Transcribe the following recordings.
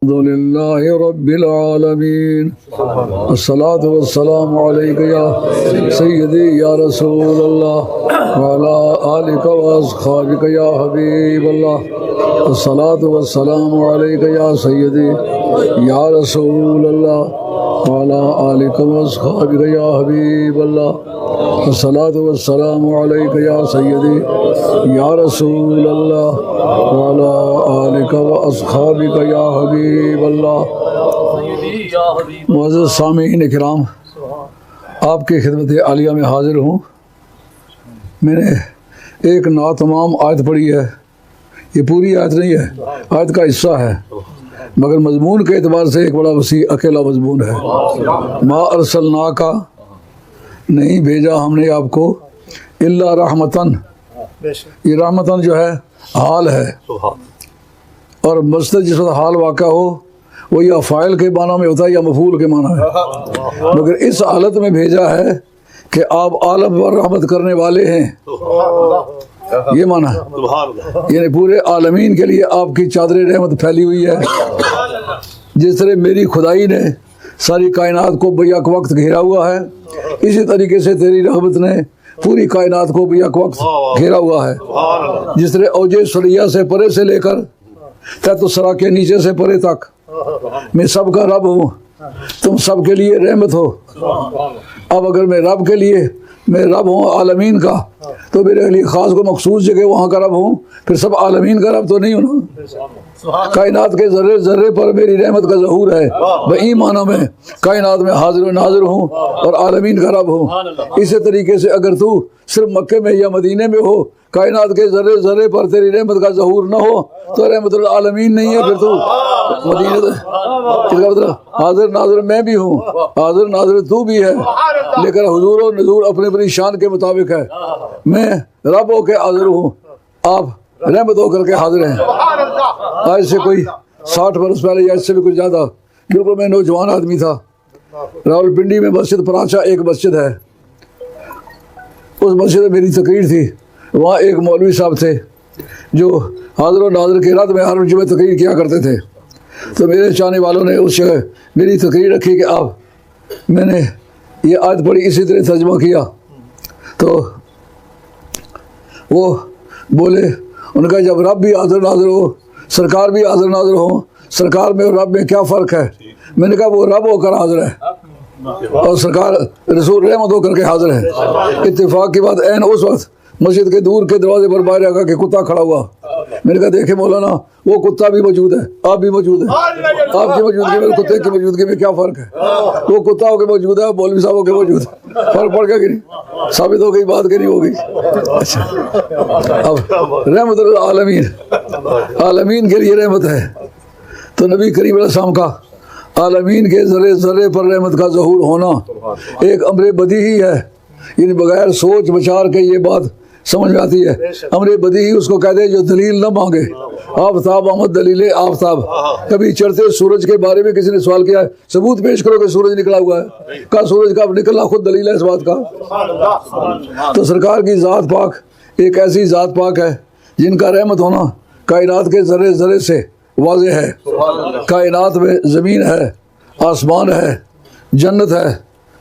الحمد لله رب العالمين الصلاة والسلام عليك يا سيدي يا رسول الله وعلى آلك وأصحابك يا حبيب الله الصلاة والسلام عليك يا سيدي يا رسول الله وعلى آلك وأصحابك يا حبيب الله الصلاة والسلام عليك يا سيدي يا رسول الله وعلى آلك وأصحابك يا حبيب الله. معزز سامعین کرام، آپ کی خدمت عالیہ میں حاضر ہوں. میں نے ایک ناتمام آیت پڑھی ہے. یہ پوری آیت نہیں ہے، آیت کا حصہ ہے، مگر مضمون کے اعتبار سے ایک بڑا وسیع اکیلا مضمون ہے. ما ارسلناک، نہیں بھیجا ہم نے آپ کو، الا رحمتن. یہ رحمتن جو ہے حال ہے، اور مصدر جس وقت حال واقع ہو وہ یا فاعل کے معنی میں ہوتا ہے یا مفعول کے معنی میں، مگر اس حالت میں بھیجا ہے کہ آپ عالم پر رحمت کرنے والے ہیں. یہ معنی ہے، یعنی پورے عالمین کے لیے آپ کی چادر رحمت پھیلی ہوئی ہے. جس طرح میری خدائی نے ساری کائنات کو بیک وقت گھیرا ہوا ہے، اسی طریقے سے تیری رحمت نے پوری کائنات کو بیک وقت گھیرا ہوا ہے. جس طرح اوج سریا سے پرے سے لے کر تحت الثری کے نیچے سے پرے تک میں سب کا رب ہوں، تم سب کے لیے رحمت ہو. اب اگر میں رب کے لیے میں رب ہوں عالمین کا، تو میرے لیے خاص کو مخصوص جگہ وہاں کا رب ہوں، پھر سب عالمین کا رب تو نہیں ہوں نا. کائنات کے ذرے ذرے پر میری رحمت کا ظہور ہے. بئی معنی میں کائنات میں حاضر و ناظر ہوں اور عالمین کا رب ہوں. اسی طریقے سے اگر تو صرف مکے میں یا مدینے میں ہو، کائنات کے ذرے ذرے پر تیری رحمت کا ظہور نہ ہو تو رحمت العالمین نہیں ہے. پھر تو مدینہ، اس کا مطلب حاضر ناظر میں بھی ہوں، حاضر ناظر تو بھی ہے، لیکن حضور و نظور اپنے اپنی شان کے مطابق ہے. میں رب ہو کے حاضر ہوں، آپ رحمت ہو کر کے حاضر ہیں. آج سے کوئی 60 برس پہلے یا اس سے بھی کچھ زیادہ، بالکل میں نوجوان آدمی تھا. راول پنڈی میں مسجد پراچا ایک مسجد ہے، اس مسجد میں میری تقریر تھی. وہاں ایک مولوی صاحب تھے جو حاضر و ناظر کے رد میں ہر جمعے تقریر کیا کرتے تھے. تو میرے چاہنے والوں نے اس جگہ میری تقریر رکھی کہ آپ، میں نے یہ آیت پڑھی، اسی طرح ترجمہ کیا. تو وہ بولے، ان کا جب رب بھی حاضر ناظر ہو، سرکار بھی حاضر ناظر ہو، سرکار میں اور رب میں کیا فرق ہے؟ میں نے کہا وہ رب ہو کر حاضر ہے اور سرکار رسول رحمت ہو کر کے حاضر ہے. اتفاق کی بات عین اس وقت مسجد کے دور کے دروازے پر باہر آ کہ کتا کھڑا ہوا. میں نے کہا دیکھے مولانا، وہ کتا بھی موجود ہے، آپ بھی موجود ہیں. آپ کی موجودگی میں کتے کی موجودگی میں کیا فرق ہے؟ وہ کتا ہو کے موجود ہے، مولوی صاحب ہو کے موجود ہے. فرق پڑ گیا کہ نہیں؟ ثابت ہو گئی بات کہ نہیں ہو گئی؟ اچھا، اب رحمت العالمین، عالمین کے لیے رحمت ہے. تو نبی کریم علیہ السلام کا عالمین کے ذرے ذرے پر رحمت کا ظہور ہونا ایک امر بدیہی ہے. یعنی بغیر سوچ بچار کے یہ بات سمجھ میں آتی ہے. امر بدیہی اس کو کہتے ہیں جو دلیل نہ مانگے. آفتاب آمد دلیل آفتاب. کبھی چڑھتے سورج کے بارے میں کسی نے سوال کیا ہے، ثبوت پیش کرو کہ سورج نکلا ہوا ہے. کہا سورج کا نکلنا خود دلیل ہے اس بات کا. تو سرکار کی ذات پاک ایک ایسی ذات پاک ہے جن کا رحمت ہونا کائنات کے ذرے ذرے سے واضح ہے. کائنات میں زمین ہے، آسمان ہے، جنت ہے،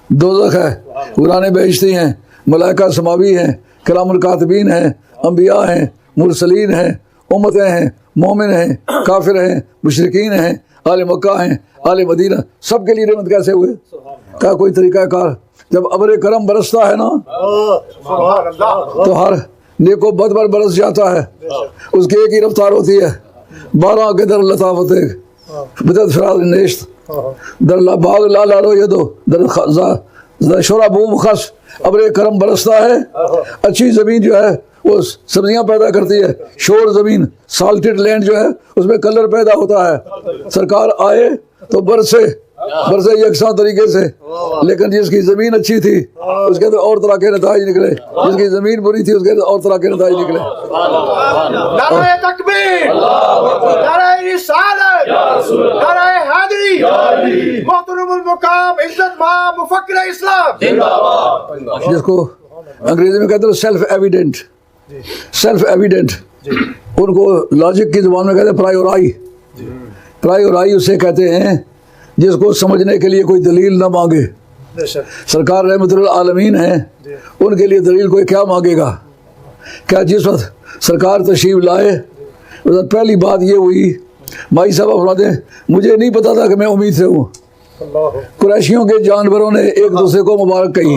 دوزخ ہے، قرآن بہشتی ہیں، ملائکہ سماوی ہیں، کلام الکاتبین ہیں، انبیاء ہیں، مرسلین ہیں، امتیں ہیں، مومن ہیں، کافر ہیں، مشرکین ہیں، اہل مکہ ہیں، اہل مدینہ. سب کے لیے رحمت کیسے ہوئے؟ کیا کوئی طریقہ کار؟ جب ابر کرم برستا ہے نا تو ہر نیک و بد پر برس جاتا ہے. اس کی ایک ہی رفتار ہوتی ہے، 12 کے در لطافت بدت فراز نیشت در باغ لالا رو یدو در شورا بوم خس. ابر کرم برستا ہے، اچھی زمین جو ہے وہ سبزیاں پیدا کرتی ہے. شور زمین، سالٹڈ لینڈ جو ہے اس میں کلر پیدا ہوتا ہے. سرکار آئے تو برسے یکساں طریقے سے، لیکن جس کی زمین اچھی تھی اس کے اندر اور طرح کے نتائج نکلے، جس کی زمین بری تھی اس کے اندر اور طرح کے نتائج نکلے. نعرہ تکبیر، نعرہ رسالت، نعرہ حیدری، محترم المقام عزت مآب مفکر اسلام جس کو انگریزی میں کہتے ہیں سیلف ایویڈنٹ، ان کو لاجک کی زبان میں کہتے ہیں پرائیورائی. پرائی اور رائی اسے کہتے ہیں جس کو سمجھنے کے لیے کوئی دلیل نہ مانگے. سرکار رحمت العالمین ہیں, ان کے لیے دلیل کوئی کیا مانگے گا؟ کیا جس وقت سرکار تشریف لائے اس وقت پہلی بات یہ ہوئی, مائی صاحب فرماتے ہیں مجھے نہیں پتا تھا کہ میں امید سے ہوں. قریشیوں کے جانوروں نے ایک دوسرے کو مبارک کہی,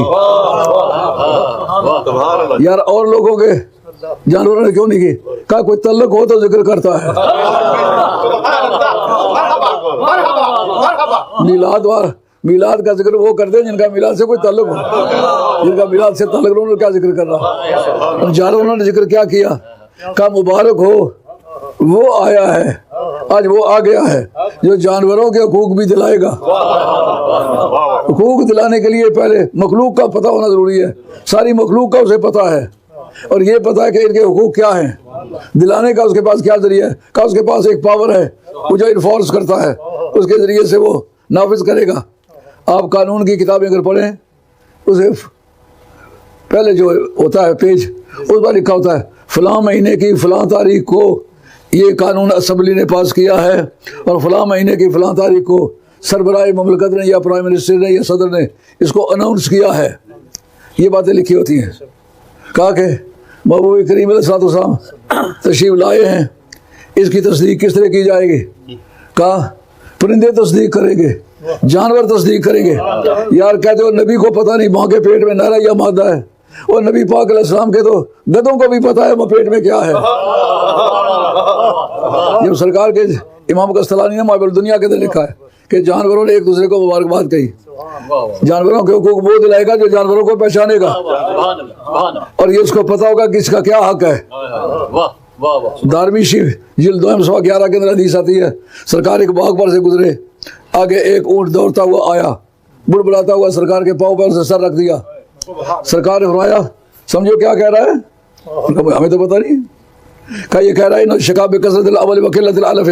یار اور لوگوں کے جانوروں نے کیوں نہیں کی؟ کہا کوئی تعلق ہو تو ذکر کرتا ہے. میلاد کا ذکر وہ کرتے ہیں جن کا میلاد سے کوئی تعلق ہو, جن کا میلاد سے تعلق انہوں نے کیا ذکر کر رہا؟ جانوروں نے ذکر کیا کیا؟ کہا مبارک ہو وہ آیا ہے, آج وہ آ گیا ہے جو جانوروں کے حقوق بھی دلائے گا. حقوق دلانے کے لیے پہلے مخلوق کا پتہ ہونا ضروری ہے. ساری مخلوق کا اسے پتہ ہے, اور یہ پتہ ہے کہ ان کے حقوق کیا ہیں. دلانے کا اس کے پاس کیا ذریعہ ہے؟ کہ اس کے پاس ایک پاور ہے وہ جو انفورس کرتا ہے, اس کے ذریعے سے وہ نافذ کرے گا. آپ قانون کی کتابیں اگر پڑھیں اسے پہلے جو ہوتا ہے پیج اس پر لکھا ہوتا ہے فلاں مہینے کی فلاں تاریخ کو یہ قانون اسمبلی نے پاس کیا ہے, اور فلاں مہینے کی فلاں تاریخ کو سربراہ مملکت نے یا پرائم منسٹر نے یا صدر نے اس کو اناؤنس کیا ہے. یہ باتیں لکھی ہوتی ہیں. کہا کہ محبوب کریم علیہ السلام تشریف لائے ہیں, اس کی تصدیق کس طرح کی جائے گی؟ کہا پرندے تصدیق کریں گے, جانور تصدیق کریں گے. یار کہتے ہو نبی کو پتہ نہیں ماں کے پیٹ میں نارا یا مادہ ہے, اور نبی پاک علیہ السلام کے تو گدوں کو بھی پتہ ہے وہ پیٹ میں کیا ہے. جب سرکار کے امام قسطلانی نے مابعد الدنیا کے اندر لکھا ہے کہ جانوروں نے ایک دوسرے کو مبارکباد کہی. جانوروں کے حقوق وہ دلائے گا جو جانوروں کو پہچانے گا, اور یہ اس کو پتہ ہوگا کہ اس کا کیا حق ہے. دارمی شریف جلد 211 کے اندر حدیث آتی ہے, سرکار ایک باغ پر سے گزرے, آگے ایک اونٹ دوڑتا ہوا آیا, بڑبڑاتا ہوا سرکار کے پاؤں پر سے سر رکھ دیا. سرکار نے فرمایا سمجھو کیا کہہ رہا ہے؟ ہمیں تو پتہ نہیں. کہا یہ کہہ رہا ہے شکا بکثرت الاول وقلۃ العلف,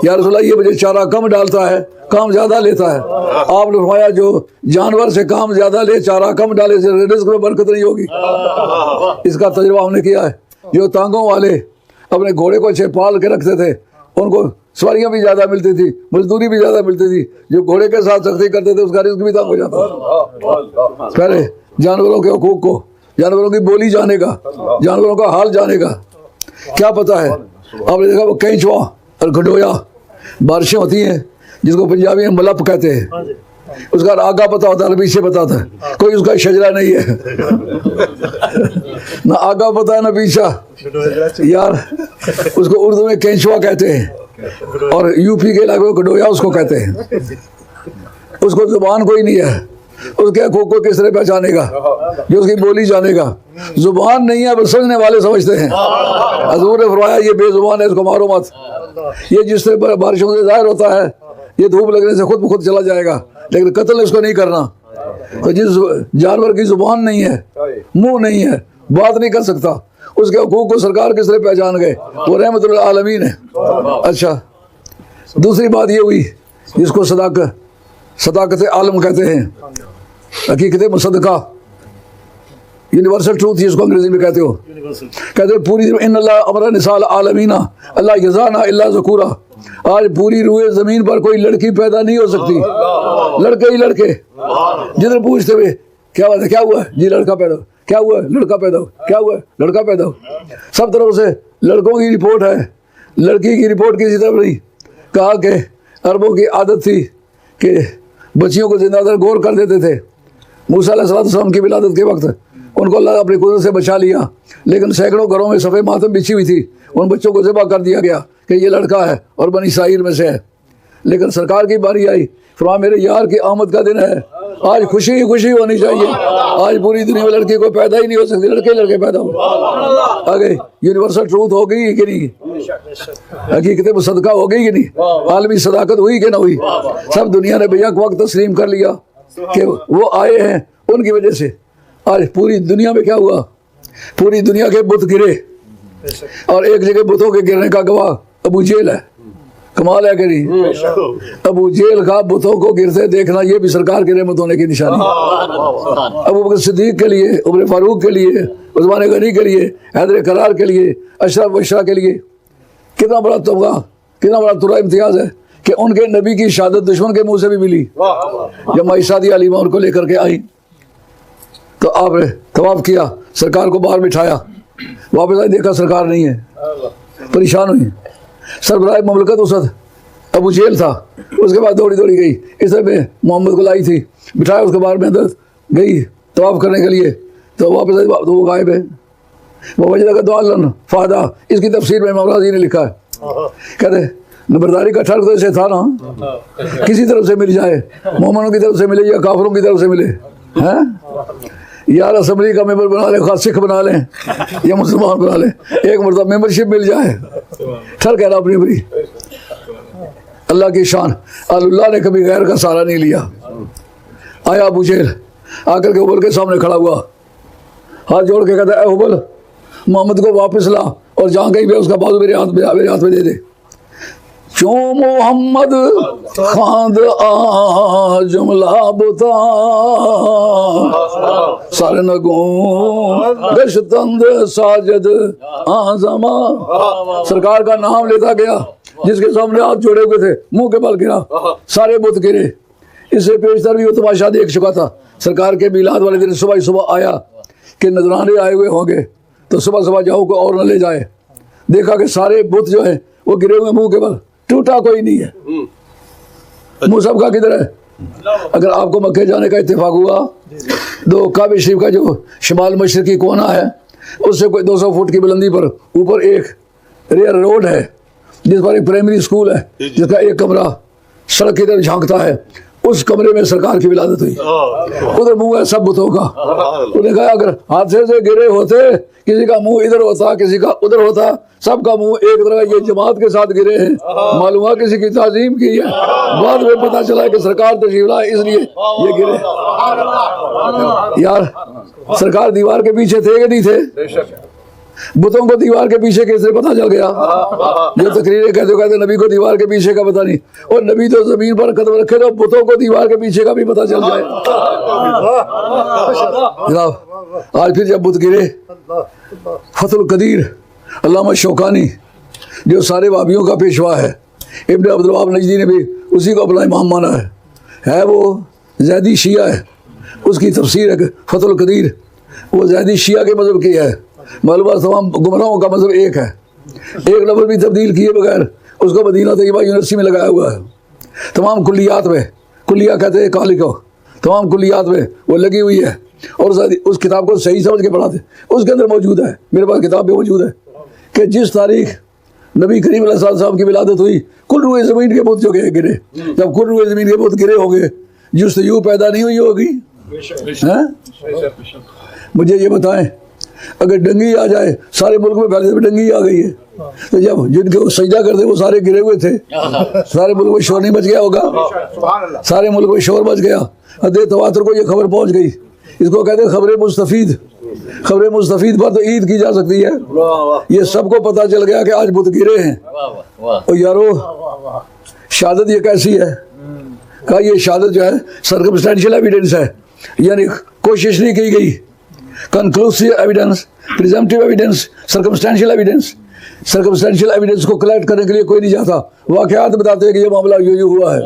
یا رسول اللہ یہ مجھے چارہ کم ڈالتا ہے کام زیادہ لیتا ہے. آپ نے فرمایا جو جانور سے کام زیادہ لے چارہ کم ڈالے سے رزق میں برکت نہیں ہوگی. اس کا تجربہ ہم نے کیا ہے. جو تانگوں والے اپنے گھوڑے کو اچھے پال کے رکھتے تھے ان کو سواریاں بھی زیادہ ملتی تھی, مزدوری بھی زیادہ ملتی تھی. جو گھوڑے کے ساتھ سختی کرتے تھے اس کا رزق بھی تنگ ہو جاتا. پہلے جانوروں کے حقوق کو, جانوروں کی بولی جانے گا, جانوروں کا حال جانے گا. کیا پتہ ہے؟ آپ نے دیکھا وہ کینچوا اور گھڈویا بارشیں ہوتی ہیں جس کو پنجابی میں ملپ کہتے ہیں, اس کا آگا پتہ ہوتا ہے نہ پیچھے پتہ ہوتا ہے, کوئی اس کا شجرہ نہیں ہے, نہ آگا پتہ ہے نہ پیچھا. یار اس کو اردو میں کینچوا کہتے ہیں, اور یو پی کے علاقے میں گھڈویا اس کو کہتے ہیں. اس کو زبان کوئی نہیں ہے, اس کے حقوق کو کس طرح پہچانے گا جو اس کی بولی جانے گا. زبان نہیں ہے بس سمجھنے والے سمجھتے ہیں. حضور نے فرمایا یہ بے زبان ہے اس کو مارو مت. یہ جس طرح بارشوں سے ظاہر ہوتا ہے یہ دھوپ لگنے سے خود بخود چلا جائے گا, لیکن قتل اس کو نہیں کرنا. تو جس جانور کی زبان نہیں ہے, منہ نہیں ہے, بات نہیں کر سکتا, اس کے حقوق کو سرکار کس طرح پہچان گئے؟ وہ رحمت للعالمین ہے. اچھا دوسری بات یہ ہوئی جس کو صداقت عالم کہتے ہیں, حقیقت مصدقہ, یونیورسل ٹروتھ جس کو انگریزی میں کہتے ہو. کہتے ہیں پوری ان اللہ امر نساء العالمین اللہ یزانا الا ذکورا. آج پوری روئے زمین پر کوئی لڑکی پیدا نہیں ہو سکتی, لڑکے ہی لڑکے. جدھر پوچھتے ہوئے کیا بات ہے, کیا ہوا ہے؟ جی لڑکا پیدا ہو. کیا ہوا ہے؟ لڑکا پیدا ہو. کیا ہوا ہے؟ لڑکا پیدا ہو. سب طرف سے لڑکوں کی رپورٹ ہے, لڑکی کی رپورٹ کسی طرف نہیں. کہا کہ عربوں کی عادت تھی کہ بچیوں کو زندہ در گور کر دیتے تھے. موسیٰ علیہ السلام کی ولادت کے وقت ان کو اللہ اپنی قدرت سے بچا لیا, لیکن سینکڑوں گھروں میں صفحہ ماتم بچھی ہوئی تھی. ان بچوں کو ذبح کر دیا گیا کہ یہ لڑکا ہے اور بنی اسرائیل میں سے ہے. لیکن سرکار کی باری آئی, فرمایا میرے یار کی آمد کا دن ہے, آج خوشی ہی خوشی ہونی چاہیے. آج پوری دنیا میں لڑکی کو پیدا ہی نہیں ہو سکتی, لڑکے لڑکے پیدا ہو. آگے یونیورسل ٹروتھ ہو گئی کہ نہیں, حقیقت مصدقہ ہو گئی کہ نہیں, عالمی صداقت ہوئی کہ نہ ہوئی. سب دنیا نے بیک وقت تسلیم کر لیا کہ وہ آئے ہیں, ان کی وجہ سے آج پوری دنیا میں کیا ہوا. پوری دنیا کے بت گرے, اور ایک جگہ بتوں کے گرنے کا گواہ ابو جہل ہے. کمال ہے کہ نہیں؟ ابو جہل کا بتوں کو گرتے دیکھنا یہ بھی سرکار کے رحمت ہونے کی نشانی ہے. ابو بکر صدیق کے لیے, عمر فاروق کے لیے, عثمان غنی کے لیے, حیدر کرار کے لیے, اشرف بشرا کے لیے کتنا بڑا طبقہ, کتنا بڑا ترا امتیاز ہے کہ ان کے نبی کی شہادت دشمن کے منہ سے بھی ملی. جب مائی سعدیہ علیمہ ان کو لے کر کے آئی تو آپ نے طواف کیا, سرکار کو باہر بٹھایا, واپس آئی دیکھا سرکار نہیں ہے, پریشان ہوئی. سربراہ مملکت اس وقت ابو جہل تھا, اس کے بعد دوڑی دوڑی گئی, اس طرح میں محمد کو لائی تھی, بٹھایا اس کے باہر میں اندر گئی طواف کرنے کے لیے, تو واپس آئی تو وہ غائب ہے. وہ وجہ کا دعا فادہ, اس کی تفسیر میں امام راضی نے لکھا ہے, کہتے نمبرداری کا ٹھڑک تو اسے تھا نا, کسی طرف سے مل جائے, مومنوں کی طرف سے ملے یا کافروں کی طرف سے ملے, ہیں یار اسمبلی کا ممبر بنا لیں, خاص سکھ بنا لیں یا مسلمان بنا لیں, ایک مرتبہ ممبرشپ مل جائے, ٹھڑک ہے نا اپنی اپنی. اللہ کی شان, اللہ نے کبھی غیر کا سہارا نہیں لیا. آیا ابو جہل آ کر کے حبل کے سامنے کھڑا ہوا, ہاتھ جوڑ کے کہتا ہے اے حبل, محمد کو واپس لا اور جہاں کہیں بھی اس کا بازو میرے ہاتھ میں دے دے. چوں محمد خاند آ جملہ بتا سر نگوں گشتند ساجد آزما. سرکار کا نام لیتا گیا, جس کے سامنے ہاتھ جوڑے ہوئے تھے منہ کے بل گرا, سارے بت گرے. اس سے پیشتر بھی وہ تماشا دیکھ چکا تھا. سرکار کے میلاد والے دن صبح آیا کہ نذرانے آئے ہوئے ہوں گے تو صبح جاؤ کو اور نہ لے جائے. دیکھا کہ سارے بت جو ہیں وہ گرے ہوئے منہ کے بل, ٹوٹا کوئی نہیں ہے. منہ سب کا کدھر ہے؟ اگر آپ کو مکے جانے کا اتفاق ہوا تو کعبہ شریف کا جو شمال مشرقی کونا ہے اس سے کوئی 200 فٹ کی بلندی پر اوپر ایک ریئر روڈ ہے جس پر ایک پرائمری اسکول ہے جس کا ایک کمرہ سڑک کی طرف جھانکتا ہے. اس کمرے میں سرکار کی ولادت ہوئی. ادھر منہ ہے سب بتوں کا. انہوں نے کہا اگر حادثے سے گرے ہوتے, کسی کا منہ ادھر ہوتا کسی کا ادھر ہوتا, سب کا منہ ایک طرح یہ جماعت کے ساتھ گرے ہیں, معلوم ہوا کسی کی تعظیم کی ہے. بعد میں پتہ چلا کہ سرکار تشریف لائے اس لیے یہ گرے. یار سرکار دیوار کے پیچھے تھے کہ نہیں تھے؟ بتوں کو دیوار کے پیچھے کیسے پتہ چل گیا؟ جو تقریریں کہتے نبی کو دیوار کے پیچھے کا پتہ نہیں, اور نبی تو زمین پر قدم رکھے تو بتوں کو دیوار کے پیچھے کا بھی پتہ چل جائے. جناب آج پھر جب بت گرے, فتح القدیر علامہ شوکانی جو سارے وہابیوں کا پیشوا ہے, ابن عبدالوہاب نجدی نے بھی اسی کو اپنا امام مانا ہے وہ زیدی شیعہ ہے. اس کی تفسیر ہے فتح القدیر, وہ زیدی شیعہ کے مذہب کی ہے. معلومات تمام گمراہوں کا مذہب ایک ہے, ایک لفظ بھی تبدیل کیے بغیر اس کو مدینہ طیبہ یونیورسٹی میں لگایا ہوا ہے. تمام کلیات میں, کلیہ کہتے ہیں کالی کو, تمام کلیات میں وہ لگی ہوئی ہے. اور اس کتاب کو صحیح سمجھ کے پڑھاتے, اس کے اندر موجود ہے, میرے پاس کتاب بھی موجود ہے کہ جس تاریخ نبی کریم علیہ الصلوۃ والسلام کی ولادت ہوئی کل روئے زمین کے بت جو گرے, جب کل روئے زمین کے بت گرے ہوں گے جستجو پیدا نہیں ہوئی ہوگی. مجھے یہ بتائیں اگر ڈنگی آ جائے, سارے ملک میں پہلے سے ڈنگی آ گئی ہے, تو جب جن کو سجدہ کرتے وہ سارے گرے ہوئے تھے, سارے ملک میں شور نہیں بچ گیا ہوگا؟ سارے ملک میں شور بچ گیا. حد تواتر کو یہ خبر پہنچ گئی. اس کو کہتے ہیں خبر مستفید. خبر مستفید پر تو عید کی جا سکتی ہے. یہ سب کو پتہ چل گیا کہ آج بت گرے ہیں. اور یارو شہادت یہ کیسی ہے؟ کہا یہ شہادت جو ہے سرکمسٹینشیل ایویڈنس ہے, یعنی کوشش نہیں کی گئی. Conclusive evidence, presumptive evidence, circumstantial evidence. Circumstantial evidence کو کلیکٹ کرنے کے لیے کوئی نہیں جاتا, واقعات بتاتے ہیں کہ یہ معاملہ یوں ہوا ہے,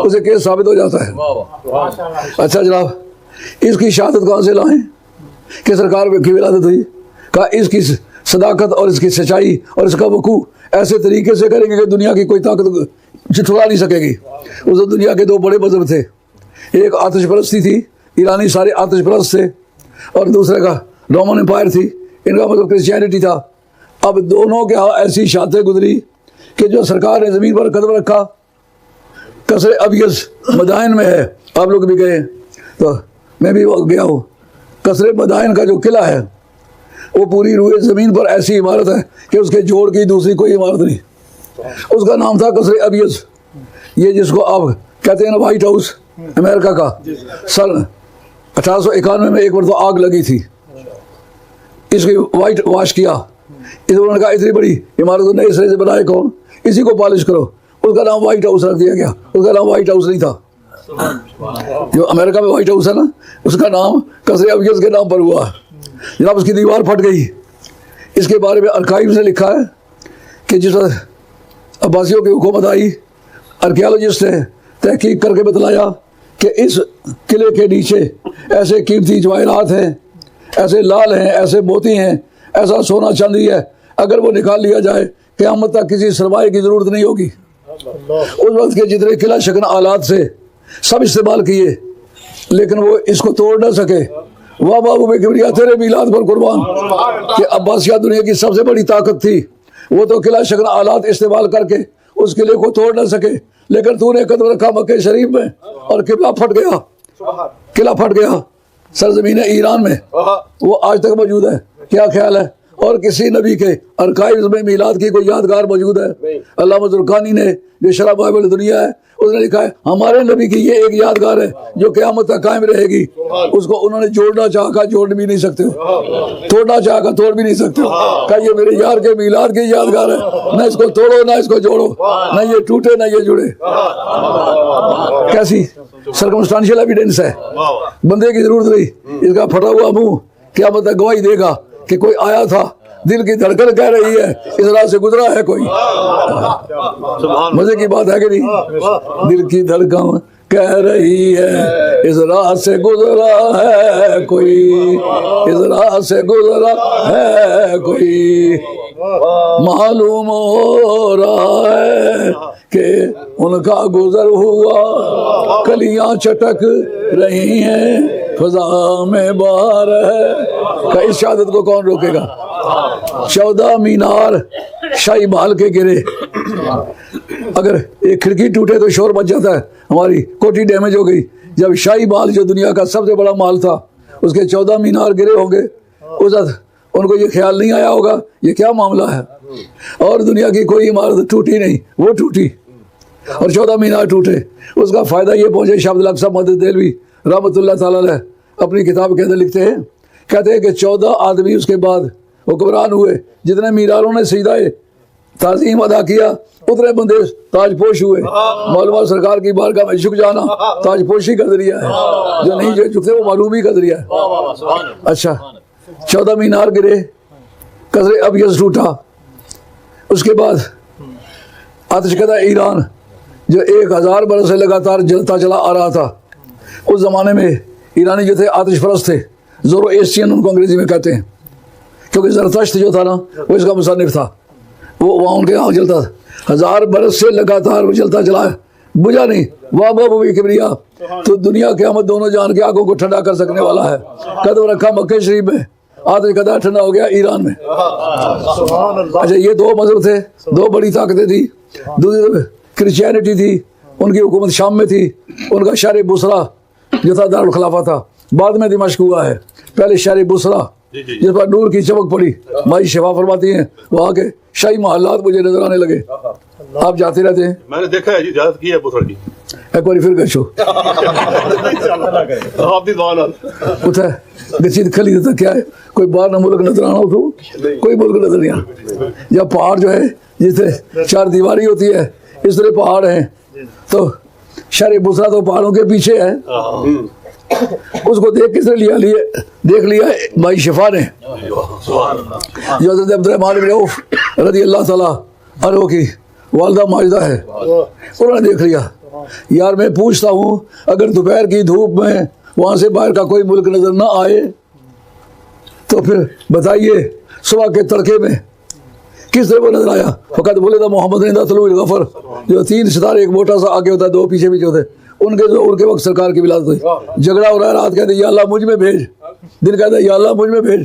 اسے کیس ثابت ہو جاتا ہے. اچھا جناب, اس کی شہادت کہاں سے لائیں کہ سرکار کی ولادت ہوئی؟ کہا اس کی صداقت اور اس کی سچائی اور اس کا وقوع ایسے طریقے سے کریں گے کہ دنیا کی کوئی طاقت چھٹلا نہیں سکے گی. اس دنیا کے دو بڑے مذہب تھے, ایک آتش پرستی تھی, ایرانی سارے آتش پرست تھے, اور دوسرے کا رومن امپائر تھی, ان کا مطلب کرسچینٹی تھا. اب دونوں کے ہاں ایسی شاتیں گزری کہ جو سرکار نے زمین پر قدم رکھا, قصر ابیض مدائن میں ہے, آپ لوگ بھی گئے تو میں بھی گیا ہوں. قصر مدائن کا جو قلعہ ہے وہ پوری روئے زمین پر ایسی عمارت ہے کہ اس کے جوڑ کی دوسری کوئی عمارت نہیں. اس کا نام تھا قصر ابیض. یہ جس کو آپ کہتے ہیں نا وائٹ ہاؤس امریکہ کا, سن 1891 میں ایک مرتبہ آگ لگی تھی, اس کی وائٹ واش کیا. انہوں نے کہا اتنی بڑی عمارت نئے سرے سے بنائے کون, اسی کو پالش کرو. اس کا نام وائٹ ہاؤس رکھ دیا گیا. اس کا نام وائٹ ہاؤس نہیں تھا. جو امریکہ میں وائٹ ہاؤس ہے نا, اس کا نام قصر ابیض کے نام پر ہوا. جناب اس کی دیوار پھٹ گئی. اس کے بارے میں ارکائیوز نے لکھا ہے کہ جس وقت عباسیوں کی حکومت آئی آرکیالوجسٹ نے تحقیق کر کے بتلایا کہ اس قلعے کے نیچے ایسے قیمتی جواہرات ہیں، ایسے لال ہیں، ایسے موتی ہیں، ایسا سونا چاندی ہے، اگر وہ نکال لیا جائے قیامت تک کسی سرمایہ کی ضرورت نہیں ہوگی۔ اس وقت کے جتنے قلعہ شکن آلات سے سب استعمال کیے، لیکن وہ اس کو توڑ نہ سکے۔ واہ بابو بے کبریا تیرے میلاد پر قربان، کہ عباسیہ دنیا کی سب سے بڑی طاقت تھی، وہ تو قلعہ شکن آلات استعمال کر کے اس قلعے کو توڑ نہ سکے، لیکن تو نے قدم رکھا مکہ شریف میں اور قلعہ پھٹ گیا، قلعہ پھٹ گیا سرزمین ایران میں، وہ آج تک موجود ہے۔ کیا خیال ہے؟ اور کسی نبی کے ارکائز میں میلاد کی کوئی یادگار موجود ہے؟ علامہ زرقانی نے جو شرح بائبل دنیا ہے اس نے لکھا ہے ہمارے نبی کی یہ ایک یادگار ہے جو قیامت تک قائم رہے گی۔ اس کو انہوں نے جوڑنا چاہا، جوڑ بھی نہیں سکتے ہو، توڑنا چاہا، توڑ بھی نہیں سکتے ہو، کہ یہ میرے یار کے میلاد کی یادگار ہے، نہ اس کو توڑو نہ اس کو جوڑو، نہ یہ ٹوٹے نہ یہ جڑے۔ کیسی سرکمسٹانشل ایویڈنس ہے، بندے کی ضرورت نہیں، اس کا پھٹا ہوا منہ قیامت تک گواہی دے گا کہ کوئی آیا تھا، دل کی دھڑکن کہہ رہی ہے اس راہ سے گزرا ہے کوئی۔ مزے کی بات ہے کہ نہیں؟ دل کی دھڑکن کہہ رہی ہے اس راہ سے گزرا ہے کوئی، اس راہ سے گزرا ہے کوئی، معلوم ہو رہا ہے کہ ان کا گزر ہوا، کلیاں چٹک رہی ہیں، فضا میں بہار ہے۔ کہ اس شہادت کو کون روکے گا؟ 14 مینار شاہی محل کے گرے، اگر ایک کھڑکی ٹوٹے تو شور مچ جاتا ہے، ہماری کوٹھی ڈیمیج ہو گئی۔ جب شاہی محل جو دنیا کا سب سے بڑا محل تھا اس کے 14 مینار گرے ہوں گے، اس وقت ان کو یہ خیال نہیں آیا ہوگا یہ کیا معاملہ ہے، اور دنیا کی کوئی عمارت ٹوٹی نہیں، وہ ٹوٹی اور 14 مینار ٹوٹے۔ اس کا فائدہ یہ پہنچے، شاہ عبد الاقصی محدث دہلوی رحمۃ اللہ تعالیٰ علیہ اپنی کتاب کے اندر لکھتے ہیں، کہتے ہیں کہ 14 آدمی اس کے بعد حکمران ہوئے، جتنے میناروں نے سجدہ تعظیم ادا کیا اتنے بندے تاج پوش ہوئے۔ مولوی سرکار کی بارگاہ میں جھک جانا تاج پوشی کا ذریعہ ہے، جو نہیں جھکتے وہ معلومی کا ذریعہ ہے۔ اچھا 14 مینار گرے، قصر ابیض ٹوٹا، اس کے بعد آتش کدہ ایران جو 1000 برس سے لگاتار جلتا چلا آ رہا تھا۔ اس زمانے میں ایرانی جو تھے آتش پرست تھے، زورو ایسٹین ان کو انگریزی میں کہتے ہیں، کیونکہ زرتشت جو تھا نا وہ اس کا مصنف تھا، وہ وہاں ان کے یہاں جلتا تھا، 1000 برس سے لگاتار وہ جلتا چلا ہے، بجھا نہیں۔ واہ بابو کبریا، تو دنیا قیامت دونوں جان کے آنکھوں کو ٹھنڈا کر سکنے والا ہے۔ قدم رکھا مکہ شریف میں، آتش کدہ ٹھنڈا ہو گیا ایران میں۔ اچھا یہ 2 مذہب تھے، 2 بڑی طاقتیں تھی۔ دوسری طرف کرسچینٹی تھی، ان کی حکومت شام میں تھی، ان کا شہر بصرہ جو تھا دارالخلافہ تھا، بعد میں دمشق ہوا ہے، پہلے شہر بصرہ جس پر نور کی چمک پڑی۔ مائی شفا فرماتی ہیں وہاں کے شاہی محلات مجھے نظر آنے لگے، آپ جاتے رہتے ہیں؟ میں نے دیکھا ہے جی، زیادت کی ہے بصرہ کی، ایک بار پھر گچھو آپ دی دعا نال اتھے گچید کھلی دیتا کیا ہے، کوئی باہر نہ ملک نظر آنا ہو تو کوئی ملک نظر نہیں آنا۔ جب پہاڑ جو ہے جس طرح 4 دیواری ہوتی ہے اس طرح پہاڑ ہیں، تو شہر بصرہ تو پہاڑوں کے پیچھے ہے، اس کو دیکھ کس نے دیکھ لیا مائی شفا نے، جو حضرت عبدالرحمن بن عوف رضی اللہ تعالیٰ عنہ کی والدہ ماجدہ ہے، انہوں نے دیکھ لیا۔ یار میں پوچھتا ہوں اگر دوپہر کی دھوپ میں وہاں سے باہر کا کوئی ملک نظر نہ آئے تو پھر بتائیے صبح کے تڑکے میں کس طرح وہ نظر آیا؟ فقط بولے تھا محمد رضا طلوع الغفر، جو 3 ستارے، ایک موٹا سا آگے ہوتا ہے 2 پیچھے ہوتے، ان کے وقت سرکار کی ولادت ہوئی۔ جھگڑا ہو رہا ہے، رات کہتے یا اللہ مجھ میں بھیج، دن کہتا ہے یا اللہ مجھ میں بھیج۔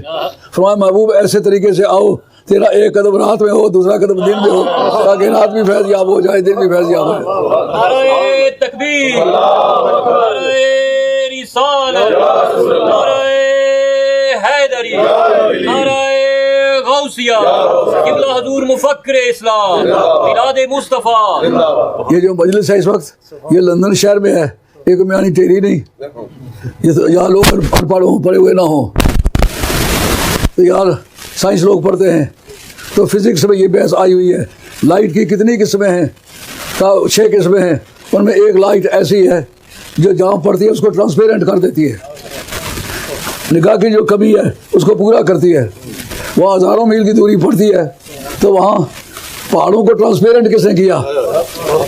فرمایا محبوب ایسے طریقے سے آؤ تیرا ایک قدم رات میں ہو، دوسرا قدم دن میں ہو، تاکہ رات بھی فیض یاب ہو جائے، دن بھی فیض یاب ہو جائے۔ نعرہ تکبیر، نعرہ رسالت، نعرہ حیدری، نعرہ غوثیہ، قبلہ حضور مفکر اسلام، میلاد مصطفیٰ۔ یہ جو مجلس ہے اس وقت یہ لندن شہر میں ہے، ایک میانی ٹیری نہیں، یہاں لوگ ان پڑھ ہوں، پڑھے ہوئے نہ ہوں، تو یار سائنس لوگ پڑھتے ہیں، تو فزکس میں یہ بحث آئی ہوئی ہے لائٹ کی کتنی قسمیں ہیں، 6 قسمیں ہیں، ان میں ایک لائٹ ایسی ہے جو جہاں پڑتی ہے اس کو ٹرانسپیرنٹ کر دیتی ہے، نگاہ کی جو کمی ہے اس کو پورا کرتی ہے۔ وہاں ہزاروں میل کی دوری پڑتی ہے، تو وہاں پہاڑوں کو ٹرانسپیرنٹ کس نے کیا؟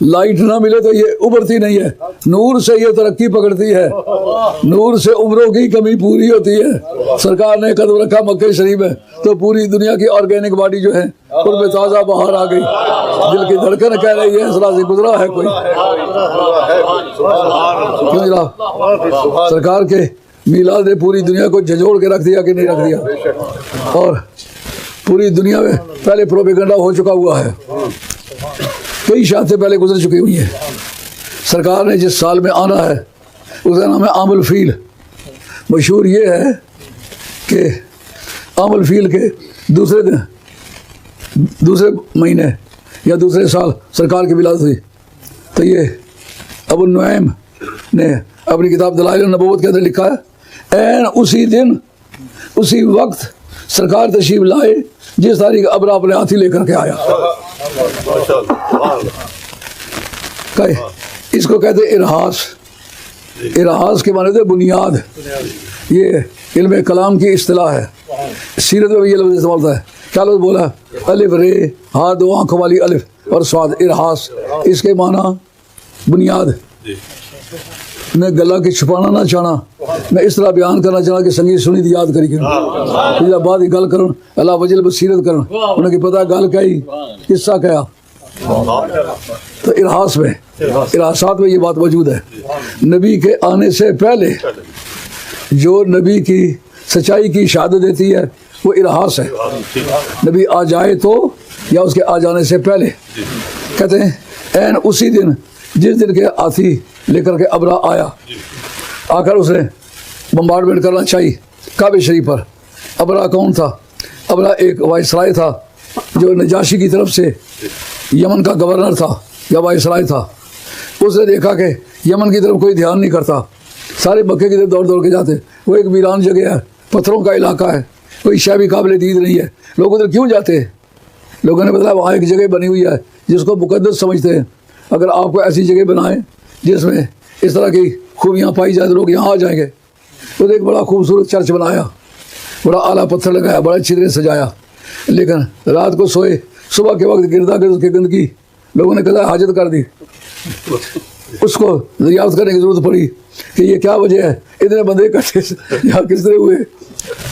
لائٹ نہ ملے تو یہ ابھرتی نہیں ہے، نور سے یہ ترقی پکڑتی ہے، نور سے عمروں کی کمی پوری ہوتی ہے۔ سرکار نے قدم رکھا مکہ شریف میں تو پوری دنیا کی آرگینک باڈی جو ہے ان میں تازہ بہار آ گئی، دل کی دھڑکن کہہ رہی ہے اس راہ سے گزرا ہے کوئی۔ کیوں جناب؟ سرکار کے میلاد نے پوری دنیا کو جھنجھوڑ کے رکھ دیا کہ نہیں رکھ دیا؟ اور پوری دنیا میں پہلے پروپیگنڈا ہو چکا ہوا ہے، کئی شہادتیں پہلے گزر چکی ہوئی ہیں۔ سرکار نے جس سال میں آنا ہے اس کا نام ہے عام الفیل۔ مشہور یہ ہے کہ عام الفیل کے دوسرے دن، دوسرے مہینے یا دوسرے سال سرکار کی ولادت ہوئی۔ تو یہ ابو النعیم نے اپنی کتاب دلائل النبوت کے اندر لکھا ہے، این اسی دن اسی وقت سرکار تشریف لائے جس تاریخ ابرا اپنے ہاتھی لے کر کے آیا۔ اس کو کہتے ہیں ارہاس۔ ارہاس کے معنی تھے بنیاد، یہ علم کلام کی اصطلاح ہے، سیرت میں بھی یہ لفظ استعمال ہوتا ہے۔ کیا لفظ بولا؟ الف رے ہا دو آنکھوں والی الف اور سواد، ارہاس، اس کے معنی بنیاد۔ میں گلا کے چھپانا نہ چاہنا، میں اس طرح بیان کرنا چاہنا کہ سنگی سنی دی یاد کری کروں، بعد ہی گل کروں اللہ وجل بصیرت کروں، انہیں کی پتہ گل کہی قصہ کیا۔ تو ارہاس میں، ارہاسات میں یہ بات موجود ہے۔ نبی کے آنے سے پہلے جو نبی کی سچائی کی شہادت دیتی ہے وہ ارہاس ہے۔ نبی آ جائے تو یا اس کے آ جانے سے پہلے، کہتے ہیں این اسی دن جس دن کے ہاتھی لے کر کے ابرا آیا، آ کر اس نے بمبارڈمنٹ کرنا چاہیے کعبہ شریف پر۔ ابرا کون تھا؟ ابرا ایک وائسرائے تھا جو نجاشی کی طرف سے یمن کا گورنر تھا یا وائسرائے تھا۔ اس نے دیکھا کہ یمن کی طرف کوئی دھیان نہیں کرتا، سارے مکے کی طرف دوڑ دوڑ کے جاتے، وہ ایک ویران جگہ ہے، پتھروں کا علاقہ ہے، کوئی شے بھی قابل دید نہیں ہے، لوگ ادھر کیوں جاتے ہیں؟ لوگوں نے بتایا وہاں ایک جگہ بنی ہوئی ہے جس کو مقدس سمجھتے ہیں، اگر آپ کو ایسی جگہ بنائیں جس میں اس طرح کی خوبیاں پائی جائیں تو لوگ یہاں آ جائیں گے۔ تو ایک بڑا خوبصورت چرچ بنایا، بڑا اعلیٰ پتھر لگایا، بڑا اچھی طرح سجایا، لیکن رات کو سوئے، صبح کے وقت گردا گرد کی گندگی لوگوں نے کہا حاجت کر دی۔ اس کو دریافت کرنے کی ضرورت پڑی کہ یہ کیا وجہ ہے، اتنے بندے اکٹھے یہاں کس طرح ہوئے؟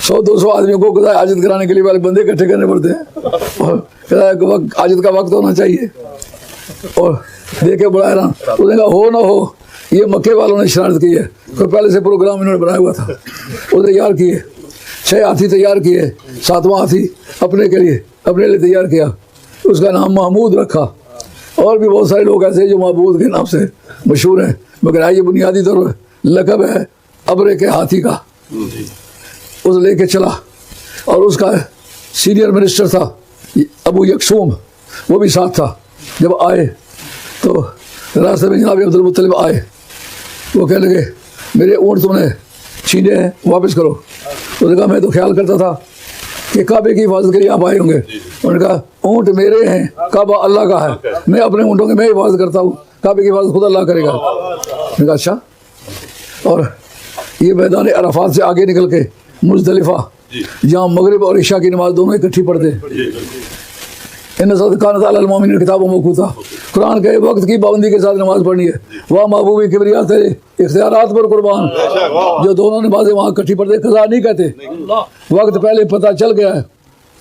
100-200 آدمیوں کو کہا حاجت کرانے کے لیے والے بندے اکٹھے کرنے پڑتے ہیں، اور کہا حاجت کا وقت ہونا چاہیے۔ اور دیکھے بڑا حیران، اس نے کہا ہو نہ ہو یہ مکے والوں نے شرارت کی ہے، کوئی پہلے سے پروگرام انہوں نے بنایا ہوا تھا، وہ تیار کیے، 6 ہاتھی تیار کیے، 7واں ہاتھی اپنے لیے تیار کیا، اس کا نام محمود رکھا۔ اور بھی بہت سارے لوگ ایسے جو معبود کے نام سے مشہور ہیں، مگر یہ بنیادی طور پر لقب ہے ابرے کے ہاتھی کا۔ اس لے کے چلا، اور اس کا سینئر منسٹر تھا ابو یکسوم، وہ بھی ساتھ تھا۔ جب آئے تو راستے میں جناب عبد المطلب آئے، وہ کہنے لگے میرے اونٹ تم نے چھینے ہیں، واپس کرو۔ اس نے کہا میں تو خیال کرتا تھا کہ کعبے کی حفاظت کے لیے آپ آئے ہوں گے۔ انہوں نے کہا اونٹ میرے ہیں، کعبہ اللہ کا ہے، میں اپنے اونٹوں کی میں حفاظت کرتا ہوں، کعبے کی حفاظت خود اللہ کرے گا۔ میں نے کہا اچھا۔ اور یہ میدان عرفات سے آگے نکل کے مزدلفہ، جہاں مغرب اور عشاء کی نماز دونوں اکٹھی پڑھتے ہیں، ان صدقانت علی المؤمنین کتاب موقوتا، قرآن کے وقت کی پابندی کے ساتھ نماز پڑھنی ہے۔ وہ محبوبی کبریا تیرے اختیارات پر قربان، جو دونوں نمازیں وہاں اکٹھی پڑھتے، قضا نہیں کہتے، وقت پہلے پتہ چل گیا ہے۔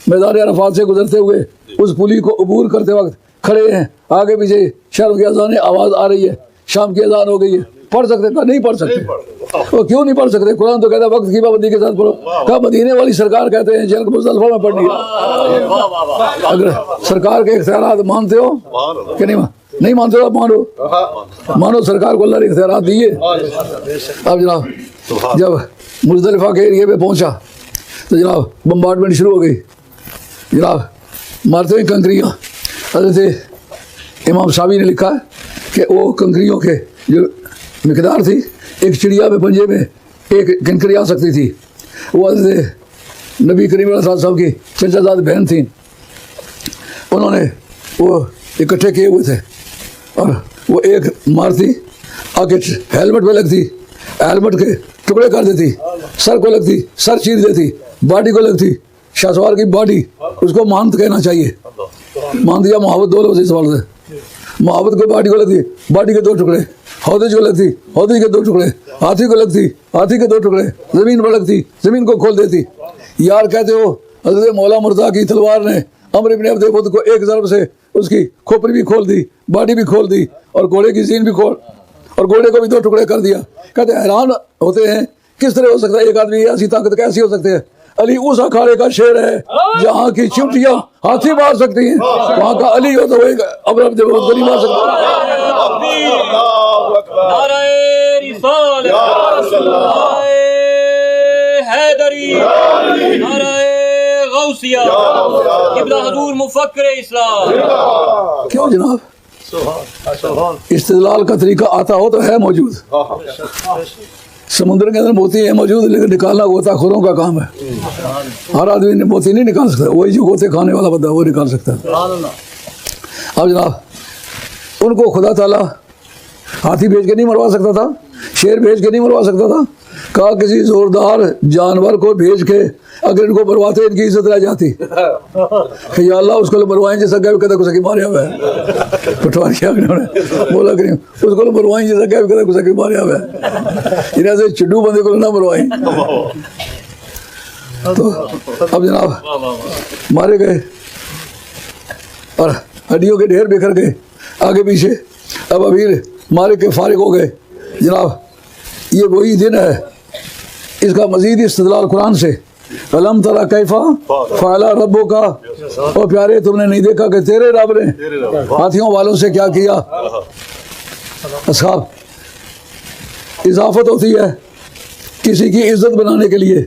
میدان عرفات سے گزرتے ہوئے اس پلی کو عبور کرتے وقت کھڑے ہیں، آگے پیچھے شرم کی اذان آواز آ رہی ہے، شام کی اذان ہو گئی ہے، پڑھ سکتے؟ کہا نہیں پڑھ سکتے۔ وہ کیوں نہیں پڑھ سکتے؟ قرآن تو کہتا ہے وقت کی پابندی کے ساتھ پڑھو۔ کہا مدینے والی سرکار کہتے ہیں جلد مزدلفہ میں پڑھنی ہے۔ اگر سرکار کے اختیارات مانتے ہو کہ نہیں مانتے ہو؟ مانو سرکار کو اللہ نے اختیارات دیے۔ اب جناب جب مزدلفہ کے ایریے پہ پہنچا تو جناب بمبارڈمنٹ شروع ہو گئی، جناب مارتے ہیں کنکریاں۔ حضرت امام صابی نے لکھا ہے کہ وہ کنکریوں کے جو مقدار تھی، ایک چڑیا میں پنجے میں ایک کنکری آ سکتی تھی۔ وہ حضرت نبی کریم علیہ السلام کی چچا زاد بہن تھیں، انہوں نے وہ اکٹھے کیے ہوئے تھے، اور وہ ایک مارتی آگے ہیلمٹ پہ لگتی، ہیلمٹ کے ٹکڑے کر دیتی، سر کو لگتی، سر چیر دیتی، باڈی کو لگتی، شاہ سوار کی باڈی، اس کو مانت کہنا چاہیے، مانت یا محبت دو لفظ اس سوال سے۔ محبت کو باڈی کو لگتی باڈی کے 2 ٹکڑے، ہودج کو لگتی ہودج کے 2 ٹکڑے، ہاتھی کو لگتی ہاتھی کے 2 ٹکڑے، زمین پر لگتی زمین کو کھول دیتی۔ یار کہتے ہو حضرت مولا مرتضیٰ کی تلوار نے عمر ابن عبد البد کو ایک ضرب سے اس کی کھوپڑی بھی کھول دی، باڈی بھی کھول دی، اور گھوڑے کی زین بھی کھول، اور گھوڑے کو بھی 2 ٹکڑے کر دیا۔ کہتے حیران ہوتے ہیں کس طرح ہو سکتا ہے ایک آدمی ایسی طاقت کیسی ہو سکتی ہے؟ علی اس اکھاڑے کا شیر ہے جہاں کی چمٹیاں ہاتھی مار سکتی ہیں، وہاں کا علی ہو تو وہ ایک عمر ابن عبد البد مار سکتا ہے۔ نعرہ رسالت، نعرہ حیدری، نعرہ غوثیہ، قبلہ حضور مفکر اسلام۔ کیوں جناب؟ استدلال کا طریقہ آتا ہو تو ہے موجود، سمندر کے اندر موتی ہے موجود، لیکن نکالنا غوطہ خوروں کا کام ہے۔ ہر آدمی موتی نہیں نکال سکتا، وہی جو غوطے کھانے والا بندہ وہ نکال سکتا ہے۔ اب جناب ان کو خدا تعالیٰ ہاتھی بھیج کے نہیں مروا سکتا تھا، شیر بھیج کے نہیں مروا سکتا تھا؟ کہا کسی زوردار جانور کو بھیج کے اگر ان کو مرواتے ان کی عزت رہ جاتی کہ یا اللہ اس کو مروائیں جیسا گئے کہتا کسا کی ماریا ہوا ہے، پٹواری کیا بولا کریں اس کو مروائیں جیسا گئے کہتا کسا کی ماریا ہوا ہے، انہیں سے چڈو بندے کو نہ مروائیں۔ تو اب جناب مارے گئے اور ہڈیوں کے ڈھیر بکھر گئے آگے پیچھے۔ اب ابھی مارے کے فارغ ہو گئے جناب۔ یہ وہی دن ہے، اس کا مزید استدلال قرآن سے، علم ترى کیفا فعل ربک، اور پیارے تم نے نہیں دیکھا کہ تیرے رب نے ہاتھیوں والوں سے کیا کیا؟ اصحاب اضافت ہوتی ہے کسی کی عزت بنانے کے لیے،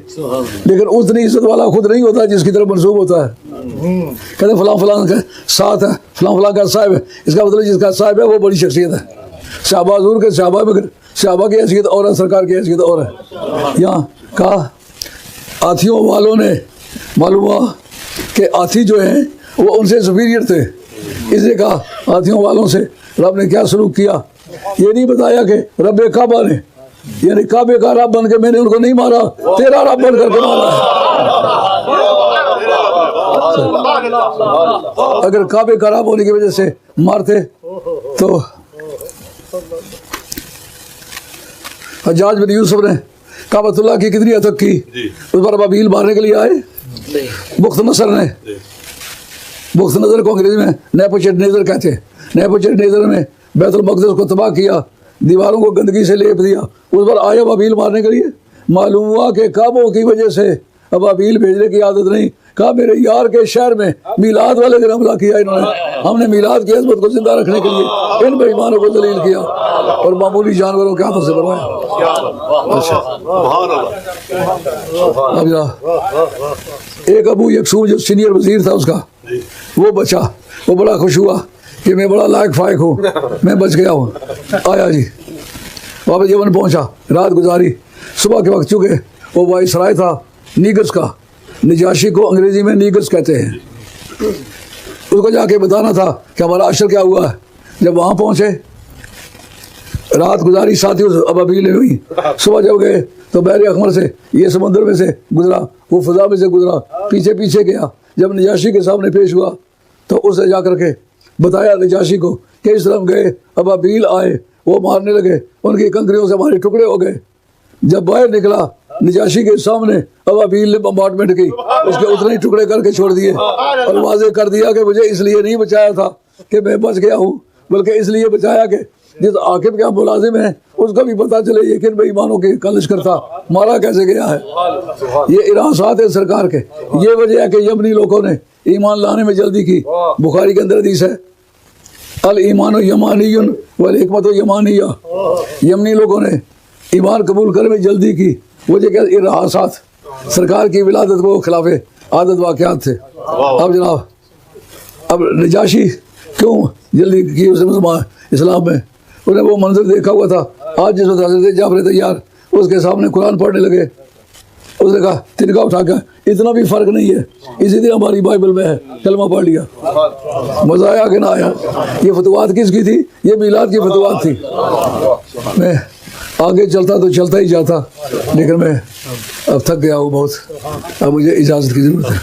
لیکن اتنی عزت والا خود نہیں ہوتا جس کی طرف منسوب ہوتا ہے۔ کہتے فلاں فلاں کا ساتھ ہے، فلاں فلاں کا صاحب ہے، اس کا مطلب جس کا صاحب ہے وہ بڑی شخصیت ہے۔ صحابہ حضور کے صحابہ کی حیثیت اور ہے، سرکار کی حیثیت اور ہے۔ یہاں کہا ہاتھیوں والوں نے معلوم ہوا کہ ہاتھی جو ہیں وہ ان سے سپیریئر تھے، اس نے کہا ہاتھیوں والوں سے رب نے کیا سلوک کیا؟ یہ نہیں بتایا کہ رب کعبہ نے، یعنی کعبے کا رب بن کے میں نے ان کو نہیں مارا، تیرا رب بن کر کے مارا ہے۔ اگر کعبے کا رب ہونے کی وجہ سے مارتے تو حجاج بن یوسف نے کعبۃ اللہ کی کتنی عتق کی، اس پر ابابیل مارنے کے لیے آئے۔ بخت نصر نے، بخت نظر کو انگریزی میں نیپوچیڈنیزر کہتے ہیں، نیپوچیڈنیزر میں بیت المقدس کو تباہ کیا، دیواروں کو گندگی سے لیپ دیا، اس پر آئے ابابیل مارنے کے لیے۔ معلوم ہوا کہ کعبوں کی وجہ سے ابابیل بھیجنے کی عادت نہیں، کہا میرے یار کے شہر میں میلاد والے دن حملہ کیا انہوں نے، ہم نے میلاد کی عظمت کو زندہ رکھنے کے لیے ان بے ایمانوں کو ذلیل کیا اور معمولی جانوروں کے ہاتھوں سے مروایا۔ اب ایک ابو یکسوم جو سینئر وزیر تھا اس کا، وہ بچا، وہ بڑا خوش ہوا کہ میں بڑا لائق فائق ہوں، میں بچ گیا ہوں۔ آیا جی واپس یمن پہنچا، رات گزاری، صبح کے وقت چونکہ وہ وائسرائے تھا نیگس کا، نجاشی کو انگریزی میں نیگس کہتے ہیں، اس کو جا کے بتانا تھا کہ ہمارا عشر کیا ہوا ہے۔ جب وہاں پہنچے رات گزاری ساتھیوں سے ابابیل ہوئی، صبح جب گئے تو بحر احمر سے یہ سمندر میں سے گزرا، وہ فضا میں سے گزرا، پیچھے پیچھے گیا، جب نجاشی کے سامنے پیش ہوا تو اسے جا کر کے بتایا نجاشی کو کہ اس طرف گئے، ابابیل آئے، وہ مارنے لگے، ان کی کنکریوں سے ہمارے ٹکڑے ہو گئے۔ جب باہر نکلا نجاشی کے سامنے ابابیل نے بمبارڈمنٹ کی، اس کے اتنے ہی ٹکڑے کر کے چھوڑ دیے اور واضح کر دیا کہ مجھے اس لیے نہیں بچایا تھا کہ میں بچ گیا ہوں، بلکہ اس لیے بچایا کہ جس عاقب کا ملازم ہے اس کو بھی پتہ چلے یہ کن بے ایمانوں کی کا لشکر تھا، مارا کیسے گیا ہے۔ یہ ارہاسات ہیں سرکار کے، یہ وجہ ہے کہ یمنی لوگوں نے ایمان لانے میں جلدی کی۔ بخاری کے اندر حدیث ہے الایمان یمانی والحکمت یمانیہ، یمنی لوگوں نے ایمان قبول کرنے میں جلدی کی، وجہ کہ ارہاسات سرکار کی ولادت کو خلاف عادت واقعات تھے۔ اب جناب اب نجاشی کیوں جلدی کی اس اسلام میں؟ انہیں وہ منظر دیکھا ہوا تھا، آج جس وقت حضرت جعفر طیار اس کے سامنے قرآن پڑھنے لگے، اس نے کہا تنکا اٹھا کے اتنا بھی فرق نہیں ہے، اسی طرح ہماری بائبل میں ہے، کلمہ پڑھ لیا، مزہ آیا کہ نہ آیا؟ یہ فتوحات کس کی تھی؟ یہ میلاد کی فتوحات تھی۔ میں آگے چلتا تو چلتا ہی جاتا، لیکن میں اب تھک گیا ہوں بہت، اب مجھے اجازت کی ضرورت ہے۔